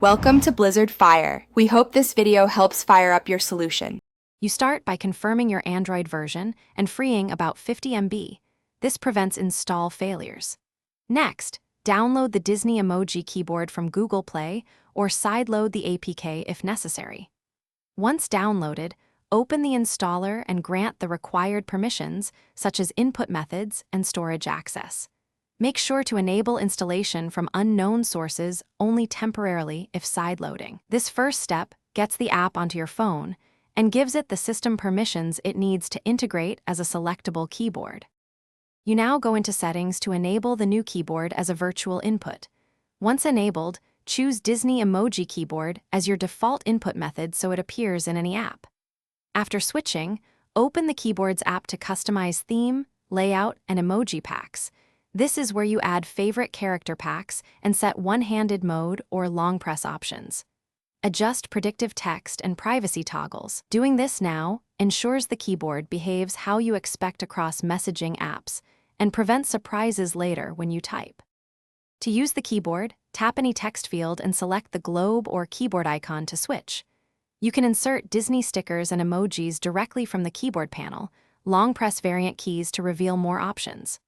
Welcome to Blizzard Fire. We hope this video helps fire up your solution. You start by confirming your Android version and freeing about 50 MB. This prevents install failures. Next, download the Disney Emoji keyboard from Google Play or sideload the APK if necessary. Once downloaded, open the installer and grant the required permissions, such as input methods and storage access. Make sure to enable installation from unknown sources only temporarily if sideloading. This first step gets the app onto your phone and gives it the system permissions it needs to integrate as a selectable keyboard. You now go into settings to enable the new keyboard as a virtual input. Once enabled, choose Disney Emoji keyboard as your default input method so it appears in any app. After switching, open the keyboard's app to customize theme, layout, and emoji packs. This is where you add favorite character packs and set one-handed mode or long press options. Adjust predictive text and privacy toggles. Doing this now ensures the keyboard behaves how you expect across messaging apps and prevents surprises later when you type. To use the keyboard, tap any text field and select the globe or keyboard icon to switch. You can insert Disney stickers and emojis directly from the keyboard panel. Long press variant keys to reveal more options.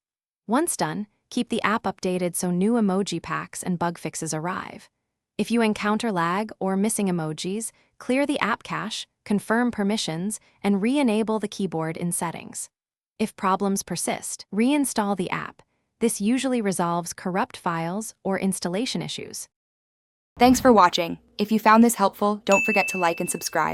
Once done, keep the app updated so new emoji packs and bug fixes arrive. If you encounter lag or missing emojis, clear the app cache, confirm permissions, and re-enable the keyboard in settings. If problems persist, reinstall the app. This usually resolves corrupt files or installation issues. Thanks for watching. If you found this helpful, don't forget to like and subscribe.